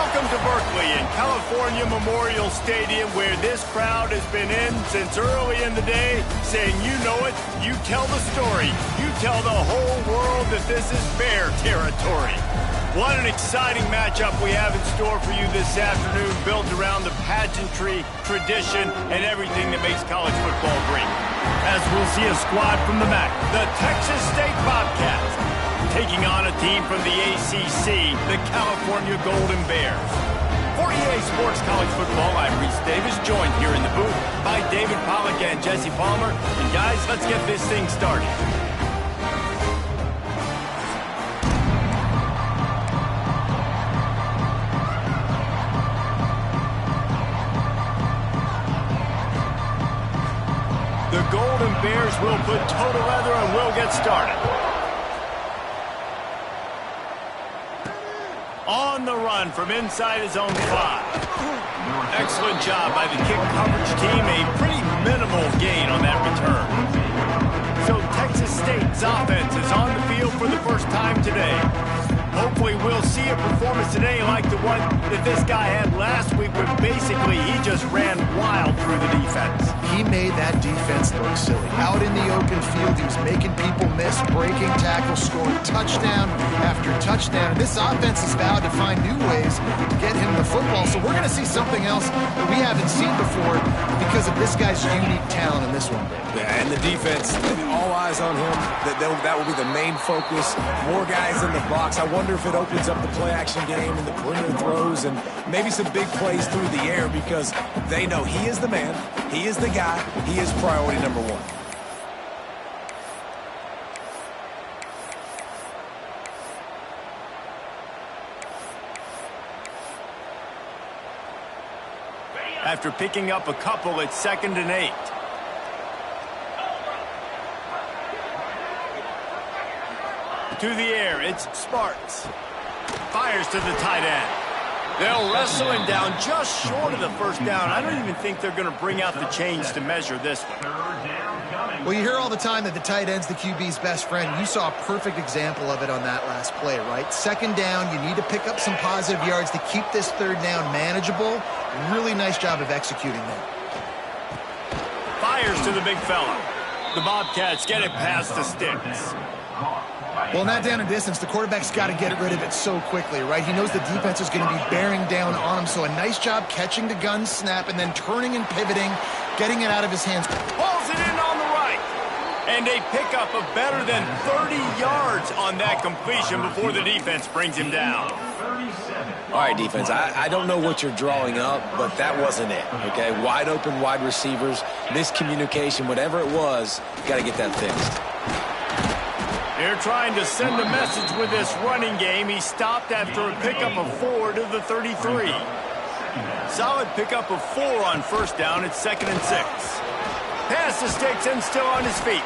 Welcome to Berkeley and California Memorial Stadium, where this crowd has been in since early in the day, saying you know it, you tell the story, you tell the whole world that this is Bear territory. What an exciting matchup we have in store for you this afternoon, built around the pageantry, tradition, and everything that makes college football great. As we'll see a squad from the MAC, the Texas State Bobcats, taking on a team from the ACC, the California Golden Bears. For EA Sports College Football, I'm Reese Davis, joined here in the booth by David Pollack and Jesse Palmer. And guys, let's get this thing started. The Golden Bears will put total leather and we'll get started. On the run from inside his own 5. Excellent job by the kick coverage team. A pretty minimal gain on that return. So Texas State's offense is on the field for the first time today. Hopefully we'll see a performance today like the one that this guy had last week, where basically he just ran wild through the defense. He made that defense look silly. Out in the open field, he was making people miss, breaking tackles, scoring touchdown after touchdown. And this offense is vowed to find new ways to get him the football. So we're going to see something else that we haven't seen before because of this guy's unique talent in this one. Yeah, and the defense, all eyes on him. That will be the main focus. More guys in the box. I wonder if it opens up the play-action game and the perimeter throws and maybe some big plays through the air, because they know he is the man, he is the guy, he is priority number 1. After picking up a couple, it's 2nd and 8. To the air, it's Sparks. Fires to the tight end. They'll wrestle him down just short of the first down. I don't even think they're going to bring out the chains to measure this one. Well, you hear all the time that the tight end's the QB's best friend. You saw a perfect example of it on that last play, right? 2nd down, you need to pick up some positive yards to keep this 3rd down manageable. Really nice job of executing that. Fires to the big fella. The Bobcats get it past the sticks. Well, in that down and distance, the quarterback's got to get rid of it so quickly, right? He knows the defense is going to be bearing down on him, so a nice job catching the gun snap and then turning and pivoting, getting it out of his hands. Pulls it in on the right. And a pickup of better than 30 yards on that completion before the defense brings him down. All right, defense, I don't know what you're drawing up, but that wasn't it, okay? Wide open wide receivers, miscommunication, whatever it was, got to get that fixed. They're trying to send a message with this running game. He stopped after a pickup of 4 to the 33. Solid pickup of 4 on 1st down. It's 2nd and 6. Past the sticks and still on his feet.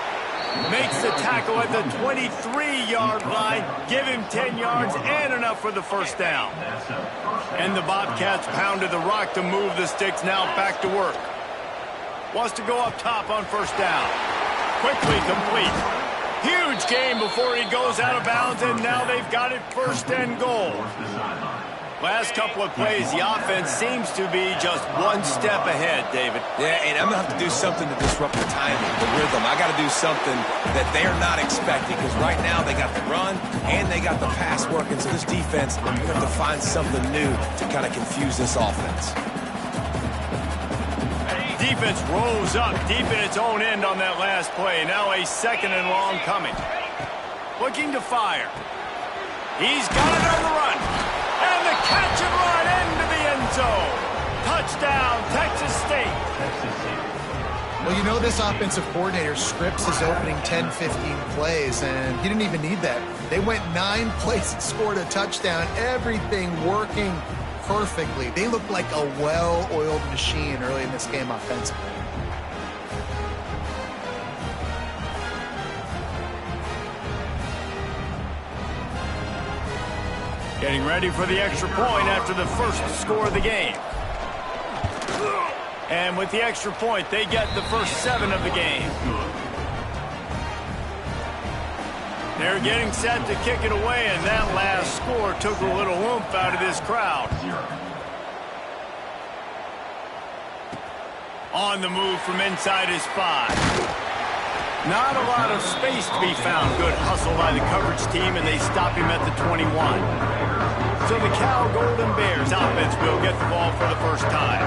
Makes the tackle at the 23-yard line. Give him 10 yards and enough for the 1st down. And the Bobcats pounded the rock to move the sticks. Now back to work. Wants to go up top on 1st down. Quickly complete. Huge gain before he goes out of bounds, and now they've got it 1st and goal. Last couple of plays, the offense seems to be just one step ahead, David. Yeah, and I'm going to have to do something to disrupt the timing, the rhythm. I got to do something that they're not expecting, because right now they got the run and they got the pass working. So this defense, you're going to have to find something new to kind of confuse this offense. Defense rose up deep in its own end on that last play. Now a 2nd and long coming. Looking to fire. He's got it on the run. And the catch and run into the end zone. Touchdown, Texas State. Well, you know this offensive coordinator scripts his opening 10, 15 plays, and he didn't even need that. They went 9 plays and scored a touchdown. Everything working perfectly. They looked like a well-oiled machine early in this game offensively. Getting ready for the extra point after the first score of the game. And with the extra point, they get the first 7 of the game. They're getting set to kick it away, and that last score took a little oomph out of this crowd. On the move from inside his 5. Not a lot of space to be found. Good hustle by the coverage team, and they stop him at the 21. So the Cal Golden Bears offense will get the ball for the first time.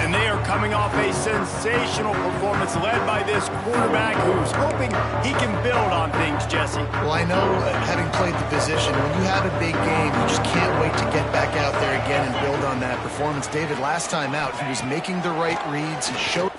And they are coming off a sensational performance led by this quarterback who's hoping he can build on things, Jesse. Well, I know, having played the position, when you have a big game, you just can't wait to get back out there again and build on that performance. David, last time out, he was making the right reads. He showed...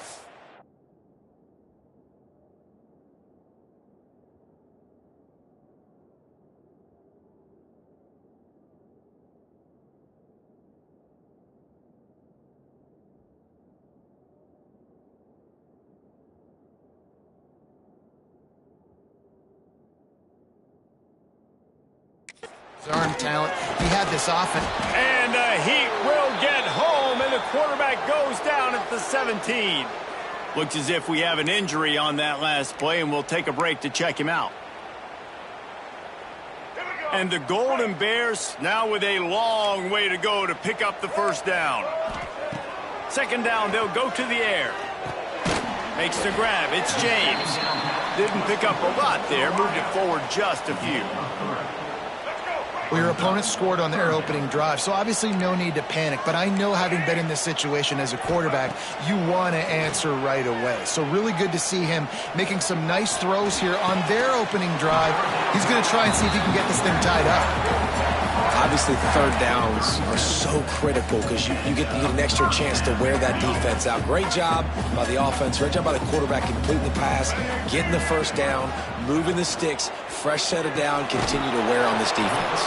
arm talent. He had this offense. And the Heat will get home, and the quarterback goes down at the 17. Looks as if we have an injury on that last play, and we'll take a break to check him out. And the Golden Bears now with a long way to go to pick up the first down. Second down, they'll go to the air. Makes the grab. It's James. Didn't pick up a lot there. Moved it forward just a few. Well, your opponent scored on their opening drive, so obviously no need to panic. But I know, having been in this situation as a quarterback, you want to answer right away. So really good to see him making some nice throws here on their opening drive. He's going to try and see if he can get this thing tied up. Obviously, third downs are so critical because you get an extra chance to wear that defense out. Great job by the offense. Great job by the quarterback completing the pass, getting the first down, moving the sticks, fresh set of down, continue to wear on this defense.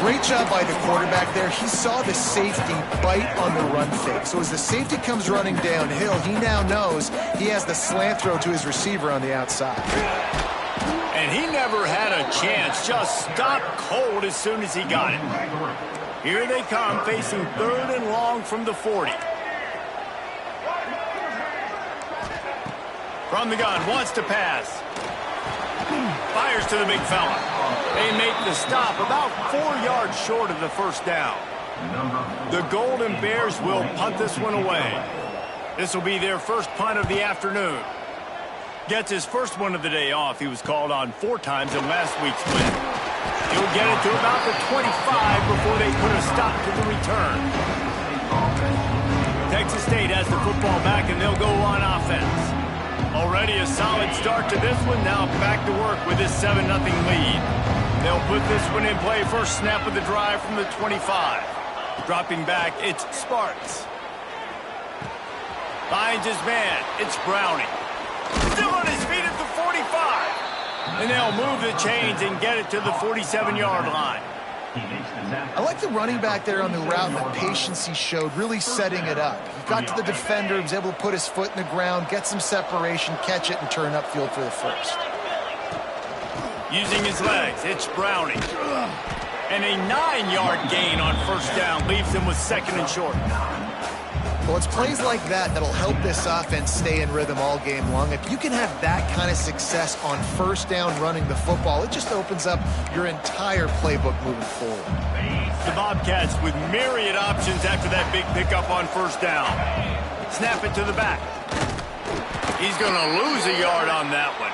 Great job by the quarterback there. He saw the safety bite on the run fake. So as the safety comes running downhill, he now knows he has the slant throw to his receiver on the outside. And he never had a chance, just stopped cold as soon as he got it. Here they come, facing third and long from the 40. From the gun, wants to pass. Fires to the big fella. They make the stop about 4 yards short of the first down. The Golden Bears will punt this one away. This will be their first punt of the afternoon. Gets his first one of the day off. He was called on 4 times in last week's win. He'll get it to about the 25 before they put a stop to the return. Texas State has the football back, and they'll go on offense. Already a solid start to this one. Now back to work with this 7-0 lead. They'll put this one in play. First snap of the drive from the 25. Dropping back, it's Sparks. Finds his man. It's Browning. Still on his feet at the 45. And they'll move the chains and get it to the 47-yard line. I like the running back there on the route and the patience he showed, really setting it up. He got to the defender, was able to put his foot in the ground, get some separation, catch it, and turn upfield for the first. Using his legs, it's Browning. And a 9-yard gain on first down leaves him with second and short. Well, it's plays like that that'll help this offense stay in rhythm all game long. If you can have that kind of success on first down running the football, it just opens up your entire playbook moving forward. The Bobcats with myriad options after that big pickup on first down. Snap it to the back. He's going to lose a yard on that one.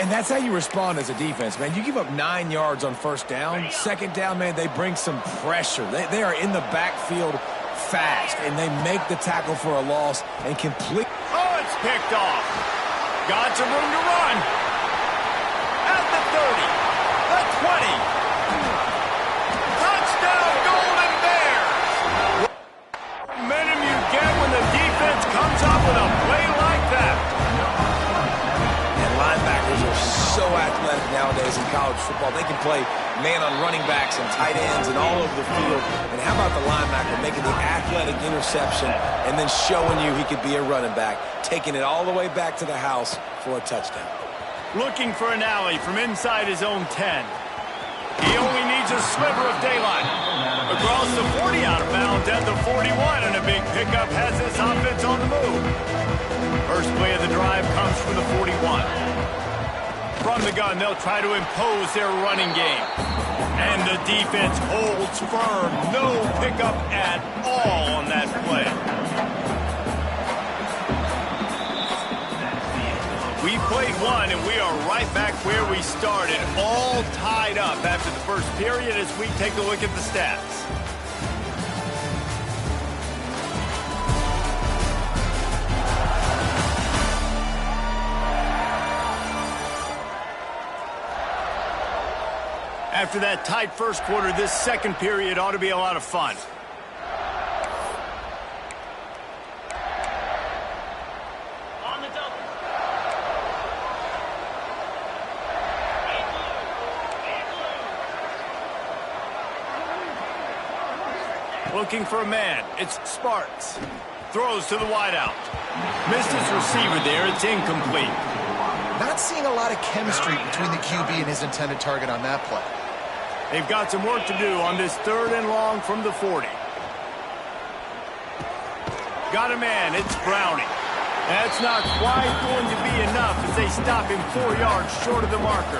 And that's how you respond as a defense, man. You give up 9 yards on first down. Second down, man, they bring some pressure. They are in the backfield fast, and they make the tackle for a loss and complete. Oh, it's picked off. Got some room to run. At the 30, the 20. Touchdown, Golden Bears. Momentum you get when the defense comes up with a play like that. And linebackers are so athletic nowadays in college football. They can play man on running backs and tight ends and all over the field. And how about the linebacker making the athletic interception and then showing you he could be a running back, taking it all the way back to the house for a touchdown. Looking for an alley from inside his own 10. He only needs a sliver of daylight. Across the 40, out of bounds at the 41, and a big pickup has this offense on the move. First play of the drive comes from the 41. From from the gun, they'll try to impose their running game. And the defense holds firm. No pickup at all on that play. We played one, and we are right back where we started, all tied up after the first period as we take a look at the stats. After that tight first quarter, this second period ought to be a lot of fun. On the double. Looking for a man. It's Sparks. Throws to the wideout. Missed his receiver there. It's incomplete. Not seeing a lot of chemistry between the QB and his intended target on that play. They've got some work to do on this 3rd and long from the 40. Got a man. It's Browning. That's not quite going to be enough as they stop him 4 yards short of the marker.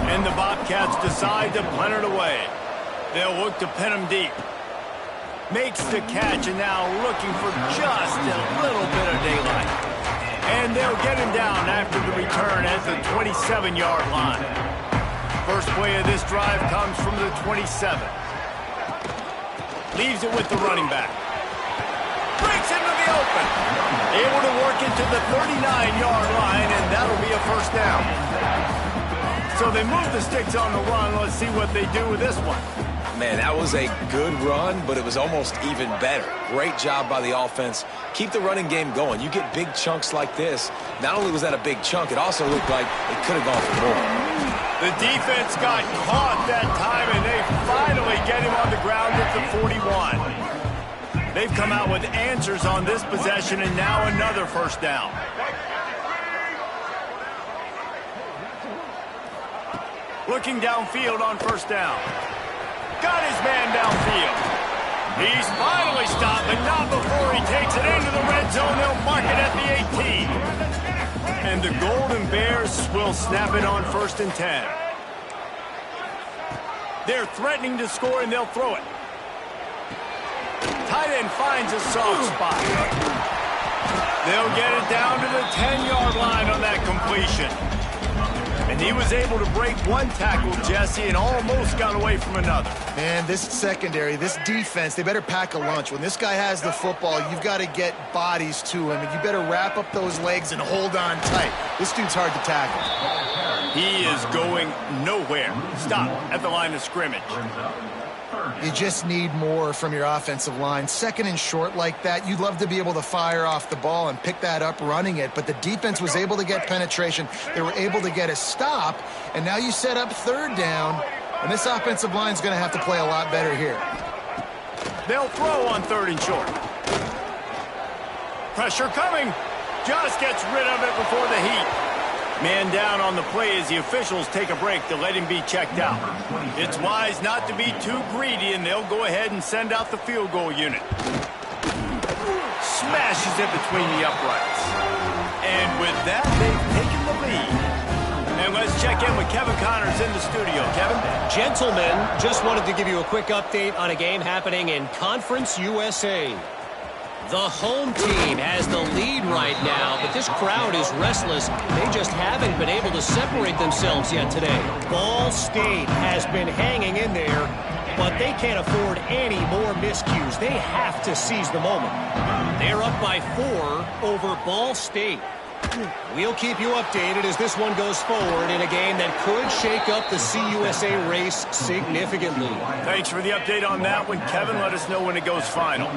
And the Bobcats decide to punt it away. They'll look to pin him deep. Makes the catch and now looking for just a little bit of daylight. And they'll get him down after the return at the 27-yard line. First play of this drive comes from the 27. Leaves it with the running back. Breaks into the open. Able to work it to the 39-yard line, and that'll be a first down. So they move the sticks on the run. Let's see what they do with this one. Man, that was a good run, but it was almost even better. Great job by the offense. Keep the running game going. You get big chunks like this. Not only was that a big chunk, it also looked like it could have gone for more. The defense got caught that time, and they finally get him on the ground at the 41. They've come out with answers on this possession, and now another first down. Looking downfield on first down. Got his man downfield. He's finally stopped, but not before he takes it into the red zone. They'll mark it at the 18. And the Golden Bears will snap it on 1st and 10. They're threatening to score, and they'll throw it. Tight end finds a soft spot. They'll get it down to the 10-yard line on that completion. And he was able to break one tackle, Jesse, and almost got away from another. Man, this secondary, this defense, they better pack a lunch. When this guy has the football, you've got to get bodies to him, and you better wrap up those legs and hold on tight. This dude's hard to tackle. He is going nowhere. Stop at the line of scrimmage. You just need more from your offensive line. 2nd and short like that, you'd love to be able to fire off the ball and pick that up running it, but the defense was able to get penetration. They were able to get a stop, and now you set up 3rd down, and this offensive line is going to have to play a lot better here. They'll throw on 3rd and short. Pressure coming. Just gets rid of it before the heat. Man down on the play as the officials take a break to let him be checked out. It's wise not to be too greedy, and they'll go ahead and send out the field goal unit. Smashes it between the uprights. And with that, they've taken the lead. And let's check in with Kevin Connors in the studio. Kevin? Gentlemen, just wanted to give you a quick update on a game happening in Conference USA. The home team has the lead right now, but this crowd is restless. They just haven't been able to separate themselves yet today. Ball State has been hanging in there, but they can't afford any more miscues. They have to seize the moment. They're up by 4 over Ball State. We'll keep you updated as this one goes forward in a game that could shake up the CUSA race significantly. Thanks for the update on that one, Kevin. Let us know when it goes final.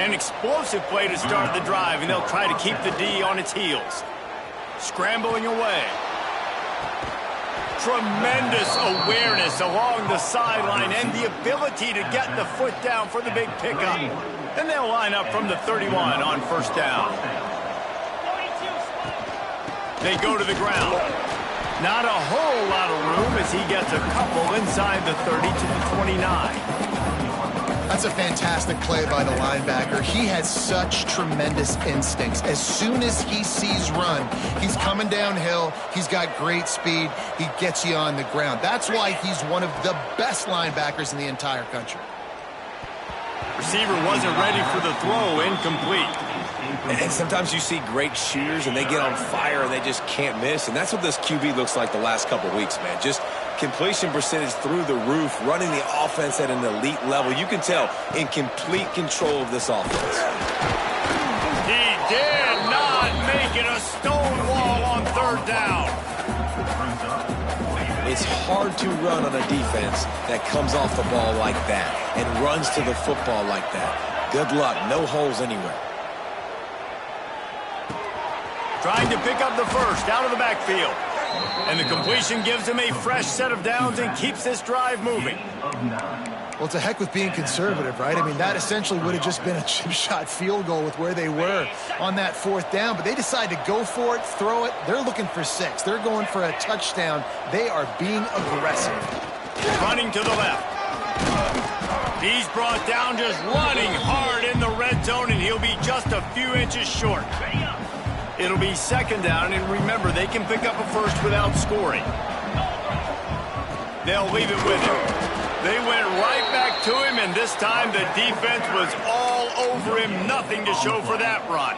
An explosive play to start the drive, and they'll try to keep the D on its heels. Scrambling away. Tremendous awareness along the sideline and the ability to get the foot down for the big pickup. And they'll line up from the 31 on 1st down. They go to the ground. Not a whole lot of room as he gets a couple inside the 30 to the 29. That's a fantastic play by the linebacker. He has such tremendous instincts. As soon as he sees run, he's coming downhill. He's got great speed. He gets you on the ground. That's why he's one of the best linebackers in the entire country. Receiver wasn't ready for the throw. Incomplete. And sometimes you see great shooters and they get on fire and they just can't miss. And that's what this QB looks like the last couple weeks, man. Just completion percentage through the roof, running the offense at an elite level. You can tell in complete control of this offense. He did not make it a stone wall on third down. It's hard to run on a defense that comes off the ball like that and runs to the football like that. Good luck. No holes anywhere. Trying to pick up the first out of the backfield. And the completion gives him a fresh set of downs and keeps this drive moving. Well, to heck with being conservative, right? I mean, that essentially would have just been a chip shot field goal with where they were on that fourth down. But they decide to go for it, throw it. They're looking for 6. They're going for a touchdown. They are being aggressive. Running to the left. He's brought down just running hard in the red zone, and he'll be just a few inches short. It'll be second down, and remember, they can pick up a first without scoring. They'll leave it with him. They went right back to him, and this time the defense was all over him. Nothing to show for that run.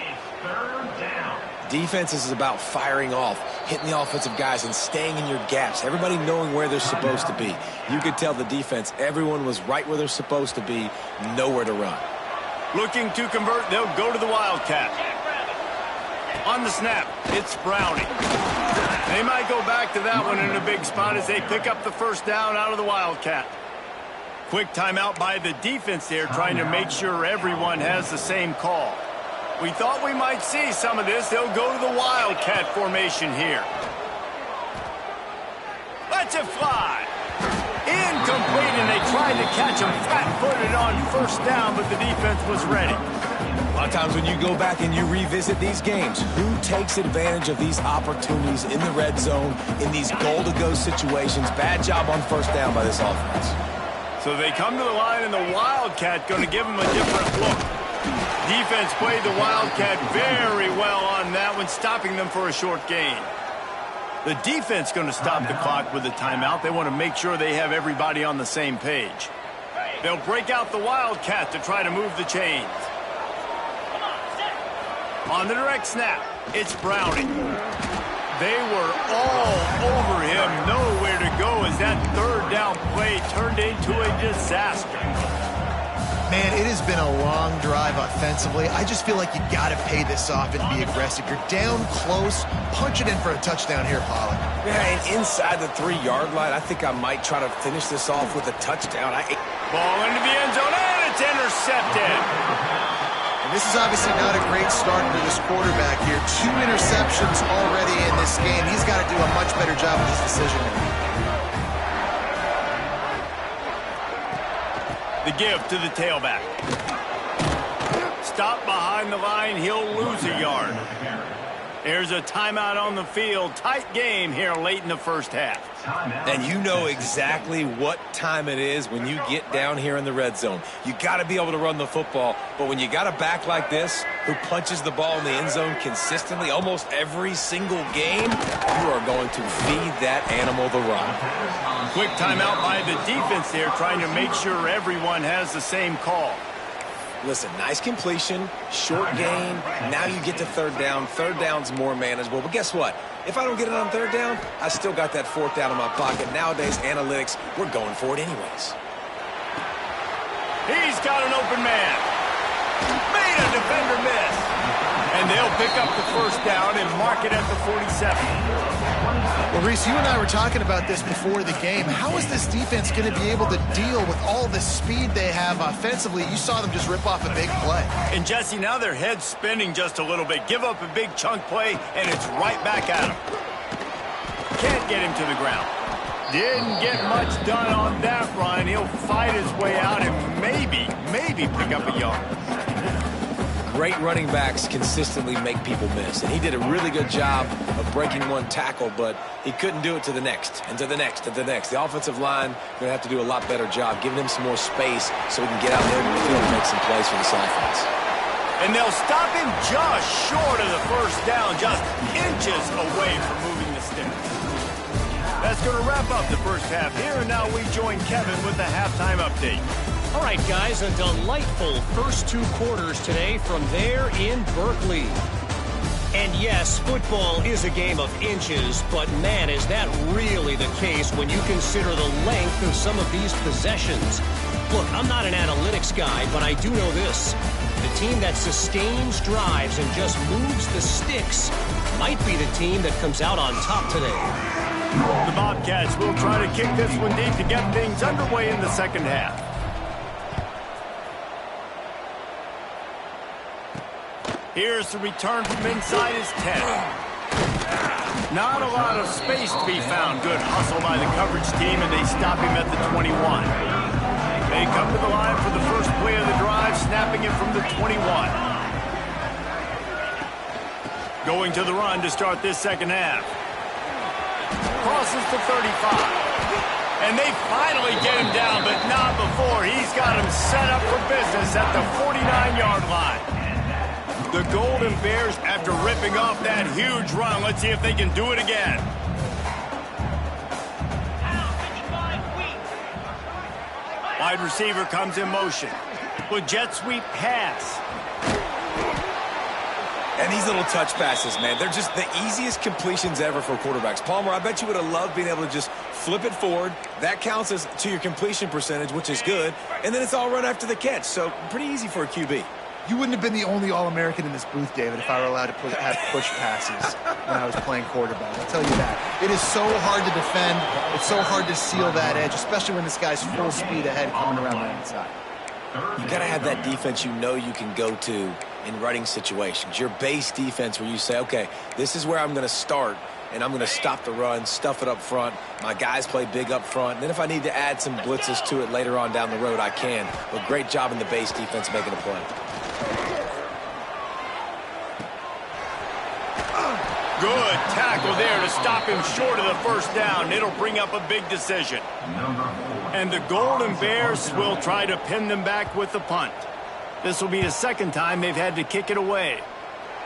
Defense is about firing off, hitting the offensive guys, and staying in your gaps. Everybody knowing where they're supposed to be. You could tell the defense, everyone was right where they're supposed to be, nowhere to run. Looking to convert, they'll go to the Wildcat. On the snap, it's Browning. They might go back to that one in a big spot as they pick up the first down out of the Wildcat. Quick timeout by the defense there, trying to make sure everyone has the same call. We thought we might see some of this. They'll go to the Wildcat formation here. Let's it fly. Incomplete, and they tried to catch him flat-footed on first down, but the defense was ready. A lot of times when you go back and you revisit these games, who takes advantage of these opportunities in the red zone, in these goal-to-go situations? Bad job on first down by this offense. So they come to the line, and the Wildcat going to give them a different look. Defense played the Wildcat very well on that one, stopping them for a short gain. The defense going to stop the clock with a timeout. They want to make sure they have everybody on the same page. They'll break out the Wildcat to try to move the chains. On the direct snap, it's Browning. They were all over him, nowhere to go as that third down play turned into a disaster. Man, it has been a long drive offensively. I just feel like you got to pay this off and be aggressive. You're down close. Punch it in for a touchdown here, Pollard. Yeah, and inside the 3-yard line, I think I might try to finish this off with a touchdown. Ball into the end zone, and it's intercepted. And this is obviously not a great start for this quarterback here. 2 interceptions already in this game. He's got to do a much better job with his decision-making. The give to the tailback. Stop behind the line. He'll lose a yard. There's a timeout on the field. Tight game here late in the first half. And you know exactly what time it is when you get down here in the red zone. You got to be able to run the football. But when you got a back like this who punches the ball in the end zone consistently almost every single game, you are going to feed that animal the run. Quick timeout by the defense there, trying to make sure everyone has the same call. Listen, nice completion, short gain. Now you get to third down. Third down's more manageable. But guess what? If I don't get it on third down, I still got that fourth down in my pocket. Nowadays, analytics, we're going for it anyways. He's got an open man. Made a defender miss. And they'll pick up the first down and mark it at the 47. Well, Reese, you and I were talking about this before the game. How is this defense going to be able to deal with all the speed they have offensively? You saw them just rip off a big play. And, Jesse, now their head's spinning just a little bit. Give up a big chunk play, and it's right back at him. Can't get him to the ground. Didn't get much done on that run. He'll fight his way out and maybe pick up a yard. great running backs consistently make people miss. And he did a really good job of breaking one tackle, but he couldn't do it to the next, and to the next, and to the next. The offensive line going to have to do a lot better job, giving him some more space so he can get out there in the field and make some plays for this offense. And they'll stop him just short of the first down, just inches away from moving the sticks. That's going to wrap up the first half here, and now we join Kevin with the halftime update. All right, guys, a delightful first 2 quarters today from there in Berkeley. And yes, football is a game of inches, but man, is that really the case when you consider the length of some of these possessions. Look, I'm not an analytics guy, but I do know this. The team that sustains drives and just moves the sticks might be the team that comes out on top today. The Bobcats will try to kick this one deep to get things underway in the second half. Here's the return from inside his 10. Not a lot of space to be found. Good hustle by the coverage team, and they stop him at the 21. They come to the line for the first play of the drive, snapping it from the 21. Going to the run to start this second half. Crosses to 35. And they finally get him down, but not before. He's got him set up for business at the 49-yard line. The Golden Bears, after ripping off that huge run, let's see if they can do it again. Wide receiver comes in motion. With jet sweep pass. And these little touch passes, man, they're just the easiest completions ever for quarterbacks. Palmer, I bet you would have loved being able to just flip it forward. That counts as to your completion percentage, which is good. And then it's all run after the catch. So pretty easy for a QB. You wouldn't have been the only All-American in this booth, David, if I were allowed to have push passes when I was playing quarterback. I'll tell you that. It is so hard to defend. It's so hard to seal that edge, especially when this guy's full speed ahead coming around the inside. You got to have that defense you know you can go to in running situations. Your base defense where you say, okay, this is where I'm going to start, and I'm going to stop the run, stuff it up front. My guys play big up front. And then if I need to add some blitzes to it later on down the road, I can. But great job in the base defense making a play. Good tackle there to stop him short of the first down. It'll bring up a big decision. And the Golden Bears will try to pin them back with the punt. This will be the second time they've had to kick it away.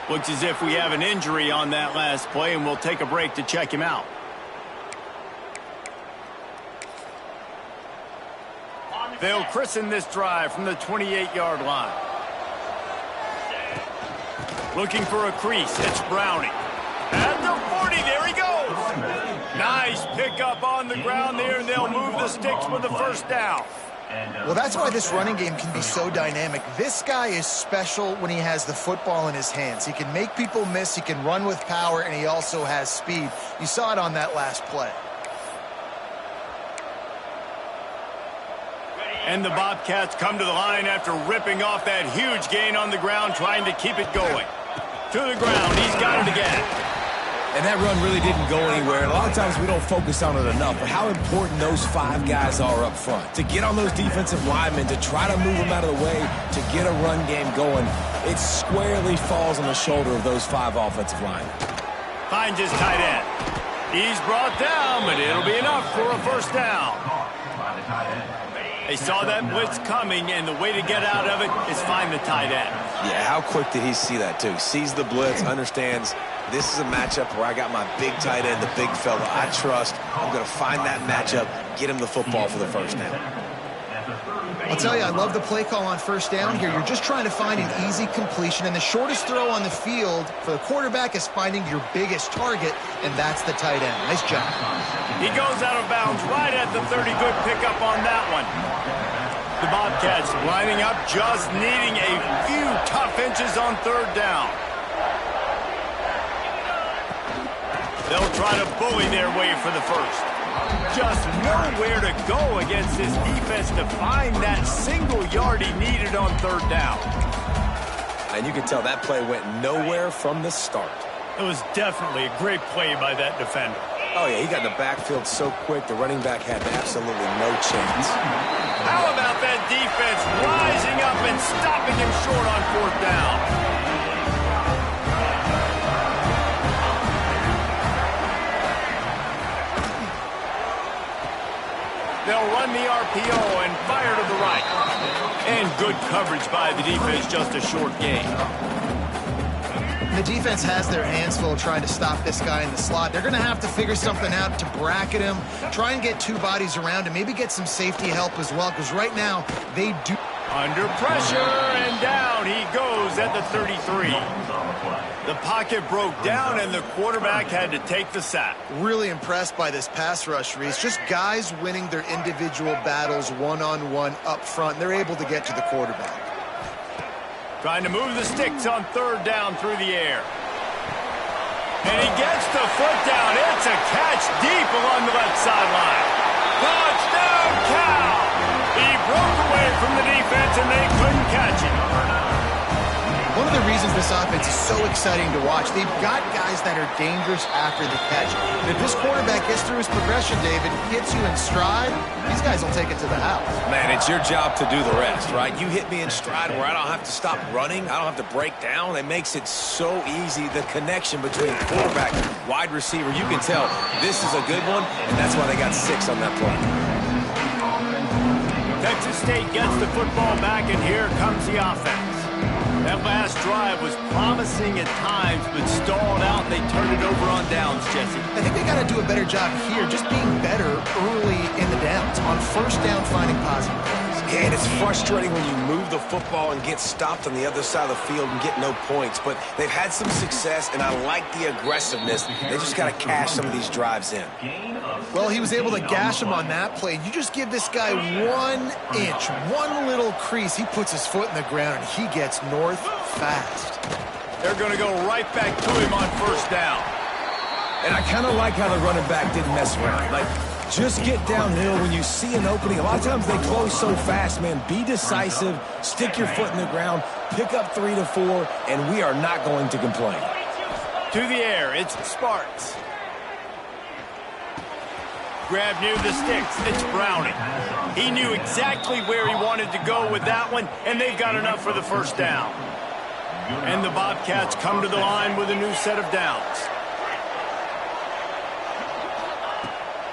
Looks as if we have an injury on that last play, and we'll take a break to check him out. They'll christen this drive from the 28-yard line. Looking for a crease. It's Browning. At the 40, there he goes. Nice pickup on the ground there, and they'll move the sticks with the first down. Well, that's why this running game can be so dynamic. This guy is special when he has the football in his hands. He can make people miss, he can run with power, and he also has speed. You saw it on that last play. And the Bobcats come to the line after ripping off that huge gain on the ground, trying to keep it going. To the ground, he's got it again. And that run really didn't go anywhere. And a lot of times we don't focus on it enough, but how important those 5 guys are up front. To get on those defensive linemen, to try to move them out of the way, to get a run game going, it squarely falls on the shoulder of those 5 offensive linemen. Finds his tight end. He's brought down, but it'll be enough for a first down. They saw that blitz coming, and the way to get out of it is find the tight end. Yeah, how quick did he see that, too? Sees the blitz, understands this is a matchup where I got my big tight end, the big fella I trust. I'm going to find that matchup, get him the football for the first down. I'll tell you, I love the play call on first down here. You're just trying to find an easy completion, and the shortest throw on the field for the quarterback is finding your biggest target, and that's the tight end. Nice job. He goes out of bounds right at the 30. Good pickup on that one. The Bobcats lining up, just needing a few tough inches on third down. They'll try to bully their way for the first. Just nowhere to go against this defense to find that single yard he needed on third down. And you can tell that play went nowhere from the start. It was definitely a great play by that defender. Oh, yeah, he got in the backfield so quick, the running back had absolutely no chance. How about that defense rising up and stopping him short on fourth down? run the RPO and fire to the right. And good coverage by the defense, just a short gain. The defense has their hands full trying to stop this guy in the slot. They're going to have to figure something out to bracket him, try and get two bodies around him, maybe get some safety help as well, because right now they do. Under pressure, and down he goes at the 33. The pocket broke down, and the quarterback had to take the sack. Really impressed by this pass rush, Reese. Just guys winning their individual battles one-on-one up front. They're able to get to the quarterback. Trying to move the sticks on third down through the air. And he gets the foot down. It's a catch deep along the left sideline. Touchdown, Cal! He broke away from the defense, and they couldn't catch him. One of the reasons this offense is so exciting to watch, they've got guys that are dangerous after the catch. And if this quarterback gets through his progression, David, gets you in stride, these guys will take it to the house. Man, it's your job to do the rest, right? You hit me in stride where I don't have to stop running. I don't have to break down. It makes it so easy. The connection between quarterback and wide receiver, you can tell this is a good one, and that's why they got 6 on that play. Texas State gets the football back, and here comes the offense. That last drive was promising at times, but stalled out, and they turned it over on downs, Jesse. I think they got to do a better job here, just being better early in the downs. On first down, finding positive plays. Yeah, and it's frustrating when you move the football and get stopped on the other side of the field and get no points. But they've had some success, and I like the aggressiveness. They just got to cash some of these drives in. Well, he was able to gash him on that play. You just give this guy 1 inch, one little crease. He puts his foot in the ground, and he gets north fast. They're going to go right back to him on first down. And I kind of like how the running back didn't mess around. Like, just get downhill when you see an opening. A lot of times they close so fast, man. Be decisive, stick your foot in the ground, pick up 3 to 4, and we are not going to complain. To the air, it's Sparks. Grab near the sticks, it's Browning. He knew exactly where he wanted to go with that one, and they've got enough for the first down. And the Bobcats come to the line with a new set of downs.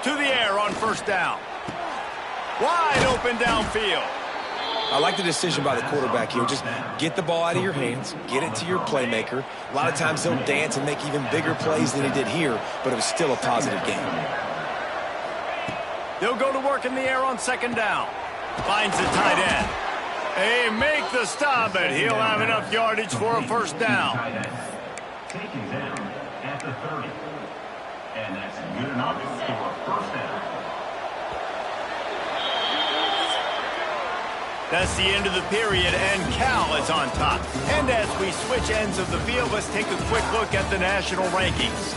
To the air on first down. Wide open downfield. I like the decision by the quarterback here. Just get the ball out of your hands, get it to your playmaker. A lot of times he'll dance and make even bigger plays than he did here, but it was still a positive game. They'll go to work in the air on second down. Finds the tight end. They make the stop, but he'll have enough yardage for a first down. Taken down at the 30. And that's good enough for a first down. That's the end of the period, and Cal is on top. And as we switch ends of the field, let's take a quick look at the national rankings.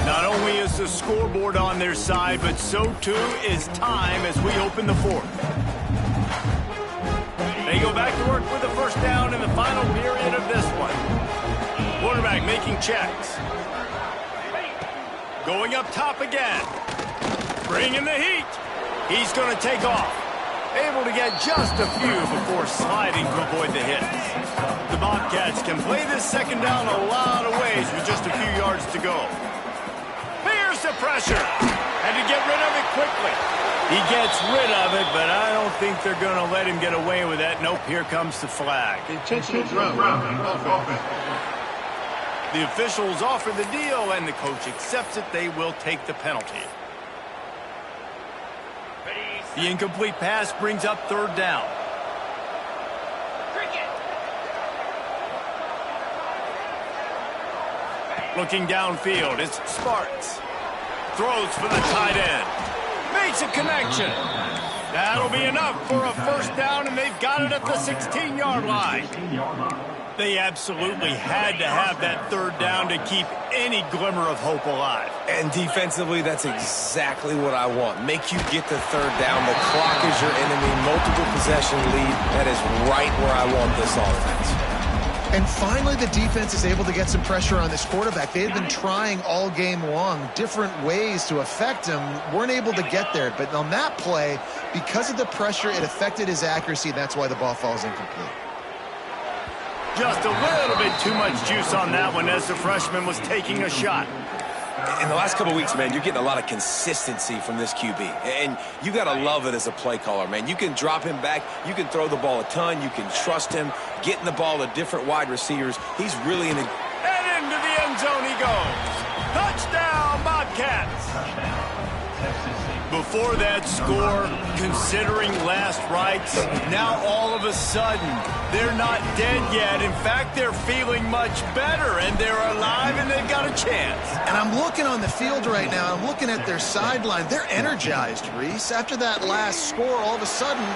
Not only is the scoreboard on their side, but so too is time as we open the fourth. They go back to work with the first down in the final period of this one. Quarterback making checks. Going up top again. Bringing the heat. He's going to take off. Able to get just a few before sliding to avoid the hits. The Bobcats can play this second down a lot of ways with just a few yards to go. Here's the pressure. Had to get rid of it quickly. He gets rid of it, but I don't think they're going to let him get away with that. Nope, here comes the flag. Intentional grounding. The officials offer the deal, and the coach accepts it. They will take the penalty. The incomplete pass brings up third down. Looking downfield, it's Sparks. Throws for the tight end. Makes a connection. That'll be enough for a first down, and they've got it at the 16-yard line. They absolutely had to have that third down to keep any glimmer of hope alive. And defensively, that's exactly what I want. Make you get the third down. The clock is your enemy. Multiple possession lead. That is right where I want this offense. And finally, the defense is able to get some pressure on this quarterback. They've been trying all game long different ways to affect him. Weren't able to get there. But on that play, because of the pressure, it affected his accuracy. That's why the ball falls incomplete. Just a little bit too much juice on that one as the freshman was taking a shot. In the last couple of weeks, man, you're getting a lot of consistency from this QB. And you got to love it as a play caller, man. You can drop him back. You can throw the ball a ton. You can trust him, getting the ball to different wide receivers. He's really in a... And into the end zone he goes. Touchdown, Bobcats. Before that score, considering last rites, now all of a sudden, they're not dead yet. In fact, they're feeling much better, and they're alive, and they've got a chance. And I'm looking on the field right now. I'm looking at their sideline. They're energized, Reese. After that last score, all of a sudden,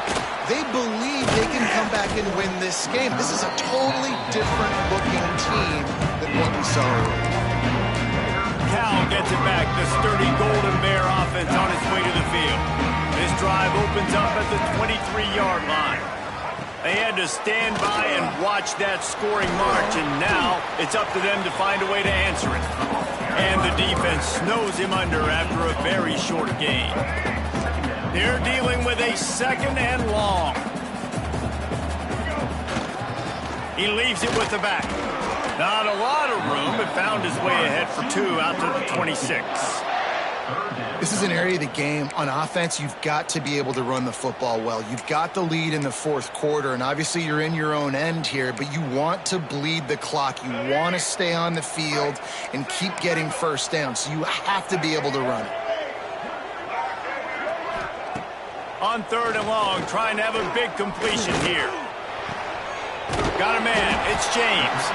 they believe they can come back and win this game. This is a totally different-looking team than what we saw earlier. Cal gets it back. The sturdy Golden Bear offense on its way to the field. This drive opens up at the 23-yard line. They had to stand by and watch that scoring march, and now it's up to them to find a way to answer it. And the defense snows him under after a very short gain. They're dealing with a second and long. He leaves it with the back. Not a lot of room, but found his way ahead for 2 out to the 26. This is an area of the game. On offense, you've got to be able to run the football well. You've got the lead in the fourth quarter, and obviously you're in your own end here, but you want to bleed the clock. You want to stay on the field and keep getting first down, so you have to be able to run it. On 3rd and long, trying to have a big completion here. Got a man. It's James.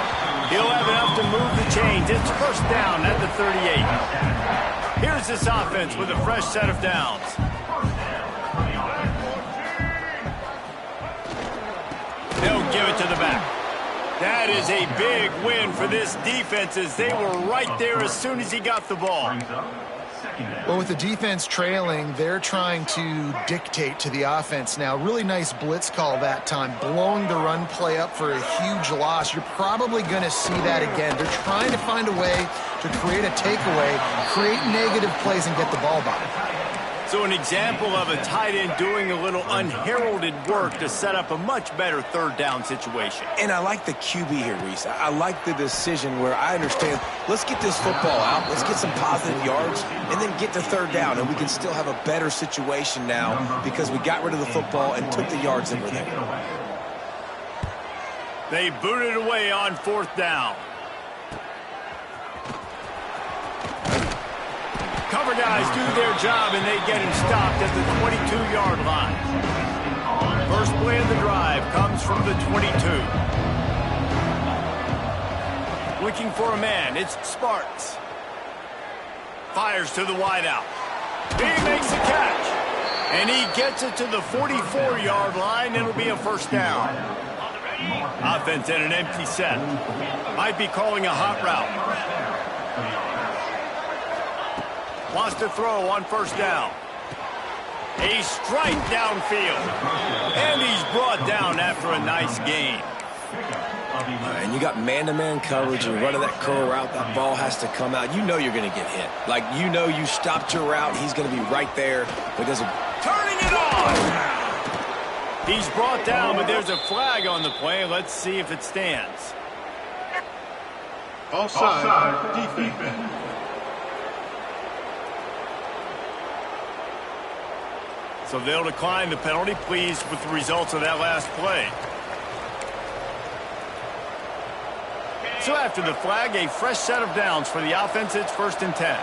He'll have enough to move the chains. It's first down at the 38. Here's this offense with a fresh set of downs. They'll give it to the back. That is a big win for this defense as they were right there as soon as he got the ball. Well, with the defense trailing, they're trying to dictate to the offense now. Really nice blitz call that time, blowing the run play up for a huge loss. You're probably going to see that again. They're trying to find a way to create a takeaway, create negative plays, and get the ball back. So an example of a tight end doing a little unheralded work to set up a much better 3rd down situation. And I like the QB here, Reese. I like the decision where I understand, let's get this football out, let's get some positive yards, and then get to 3rd down, and we can still have a better situation now because we got rid of the football and took the yards that were there. They booted away on 4th down. Cover guys do their job, and they get him stopped at the 22-yard line. First play of the drive comes from the 22. Looking for a man. It's Sparks. Fires to the wideout. He makes a catch. And he gets it to the 44-yard line. It'll be a first down. Offense in an empty set. Might be calling a hot route. Wants to throw on first down. A strike downfield. And he's brought down after a nice gain. And you got man-to-man coverage and running that curl route. That ball has to come out. You know you're going to get hit. Like, you know you stopped your route. He's going to be right there. But doesn't... Turning it on! He's brought down, but there's a flag on the play. Let's see if it stands. Offside defense. So they'll decline the penalty. Pleased with the results of that last play. So after the flag, a fresh set of downs for the offense. It's 1st and 10.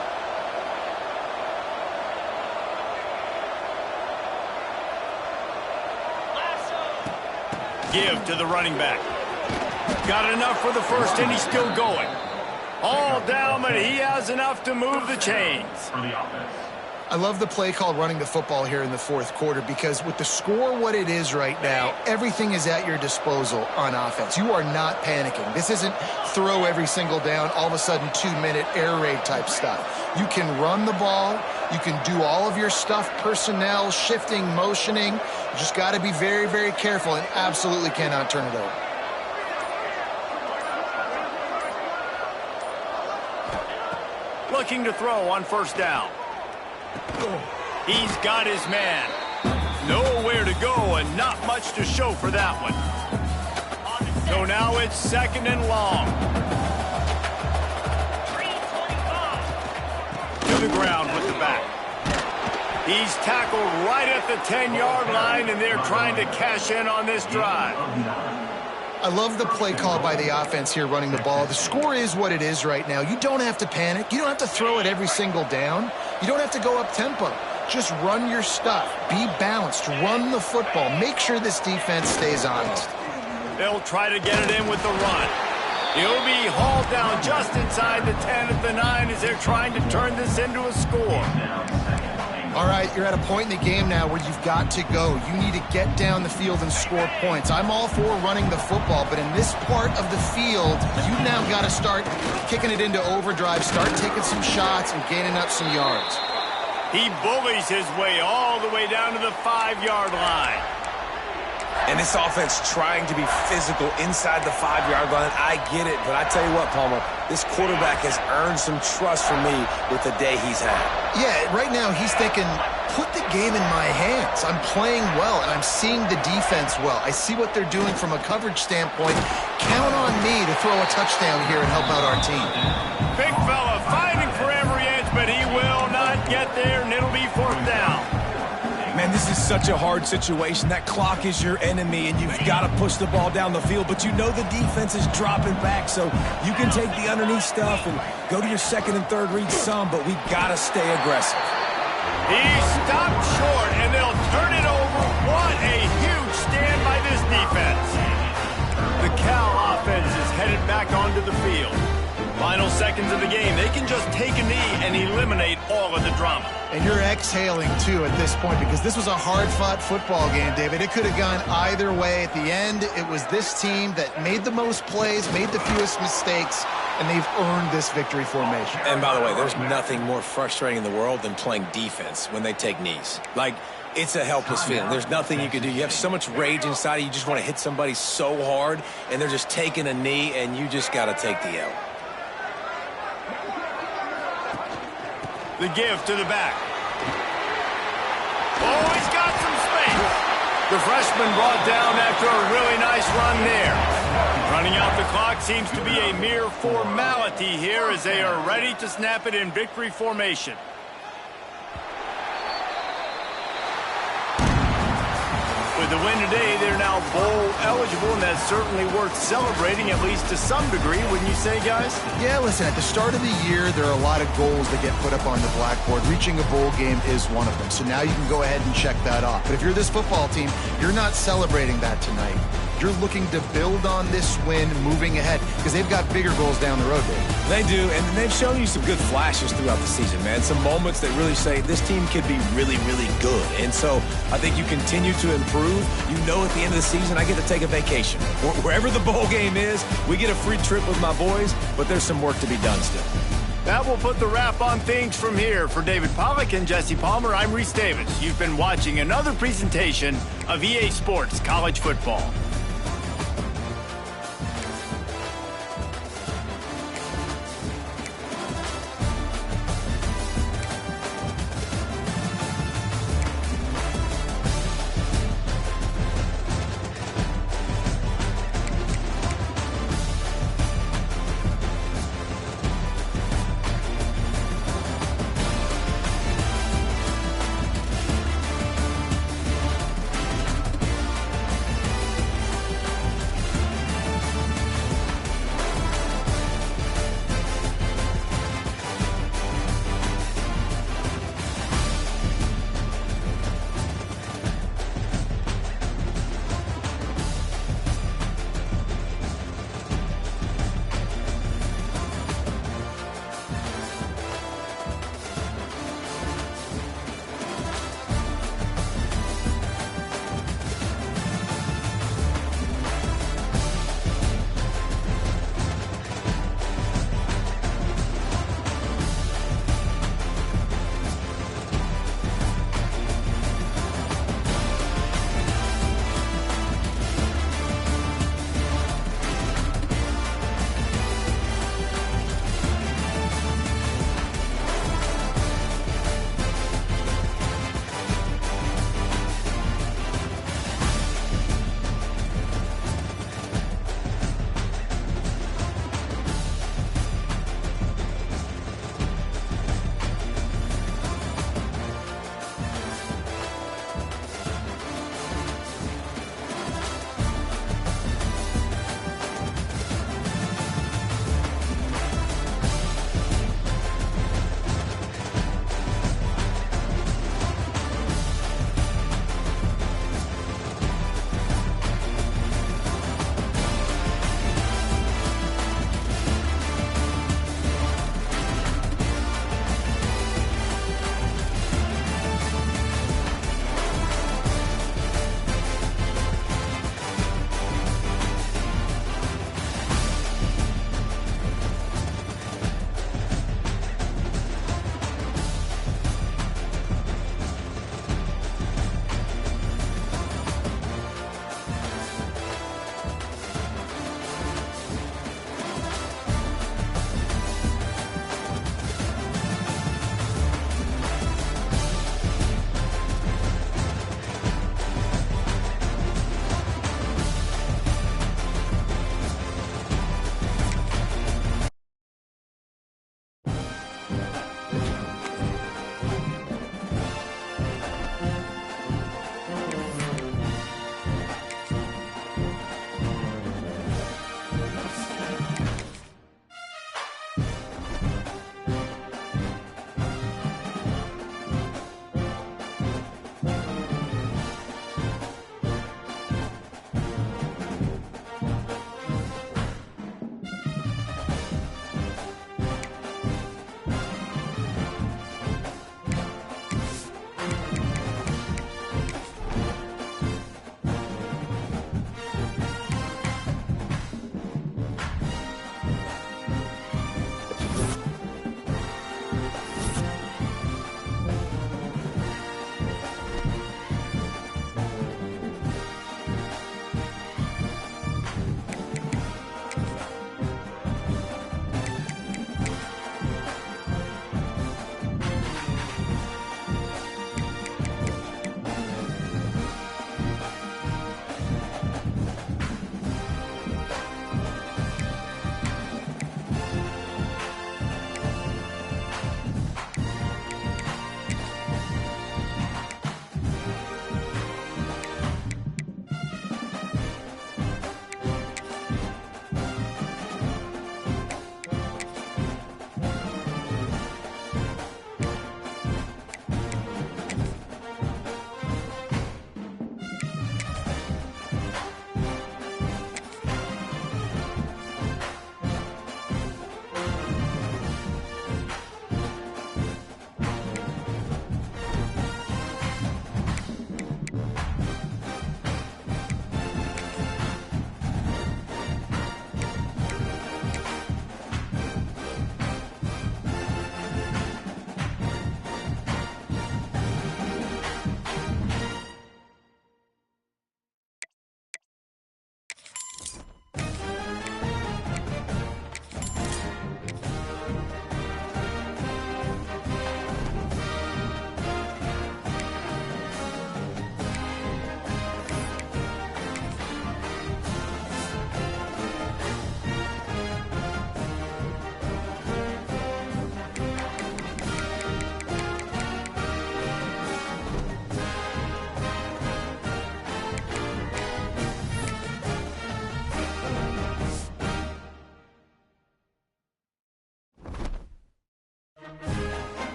Give to the running back. Got enough for the first, and he's still going. All down, but he has enough to move the chains. For the offense. I love the play call running the football here in the fourth quarter because with the score what it is right now, everything is at your disposal on offense. You are not panicking. This isn't throw every single down, all of a sudden 2-minute air raid type stuff. You can run the ball. You can do all of your stuff, personnel, shifting, motioning. You just got to be very, very careful and absolutely cannot turn it over. Looking to throw on first down. He's got his man. Nowhere to go and not much to show for that one. So now it's 2nd and long. 3:25. To the ground with the back. He's tackled right at the 10-yard line, and they're trying to cash in on this drive. I love the play call by the offense here running the ball. The score is what it is right now. You don't have to panic. You don't have to throw it every single down. You don't have to go up tempo. Just run your stuff. Be balanced. Run the football. Make sure this defense stays honest. They'll try to get it in with the run. He'll be hauled down just inside the 10 at the 9 as they're trying to turn this into a score. All right, you're at a point in the game now where you've got to go. You need to get down the field and score points. I'm all for running the football, but in this part of the field, you've now got to start kicking it into overdrive, start taking some shots and gaining up some yards. He bullies his way all the way down to the 5-yard line. And this offense trying to be physical inside the 5-yard line. I get it, but I tell you what, Palmer, this quarterback has earned some trust from me with the day he's had. Yeah, right now he's thinking, put the game in my hands. I'm playing well, and I'm seeing the defense well. I see what they're doing from a coverage standpoint. Count on me to throw a touchdown here and help out our team. Big fella fighting for every inch, but he will not get there, and it'll be 4th down. Man, this is such a hard situation. That clock is your enemy, and you've got to push the ball down the field. But you know the defense is dropping back, so you can take the underneath stuff and go to your 2nd and 3rd read some, but we've got to stay aggressive. He stopped short, and they'll turn it over. What a huge stand by this defense. The Cal offense is headed back onto the field. Final seconds of the game. They can just take a knee and eliminate all of the drama. And you're exhaling, too, at this point, because this was a hard-fought football game, David. It could have gone either way. At the end, it was this team that made the most plays, made the fewest mistakes, and they've earned this victory formation. And by the way, there's nothing more frustrating in the world than playing defense when they take knees. Like, it's a helpless feeling. There's nothing you can do. You have so much rage inside you. You just want to hit somebody so hard, and they're just taking a knee, and you just got to take the L. The give to the back. Oh, he's got some space. The freshman brought down after a really nice run there. Running out the clock seems to be a mere formality here as they are ready to snap it in victory formation. With the win today, they're now bowl eligible, and that's certainly worth celebrating, at least to some degree, wouldn't you say, guys? Yeah, listen, at the start of the year, there are a lot of goals that get put up on the blackboard. Reaching a bowl game is one of them. So now you can go ahead and check that off. But if you're this football team, you're not celebrating that tonight. You're looking to build on this win moving ahead because they've got bigger goals down the road, Dave. They do, and they've shown you some good flashes throughout the season, man. Some moments that really say this team could be really, really good. And so I think you continue to improve. You know at the end of the season, I get to take a vacation. Wherever the bowl game is, we get a free trip with my boys, but there's some work to be done still. That will put the wrap on things from here. For David Pollack and Jesse Palmer, I'm Reese Davis. You've been watching another presentation of EA Sports College Football.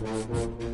it.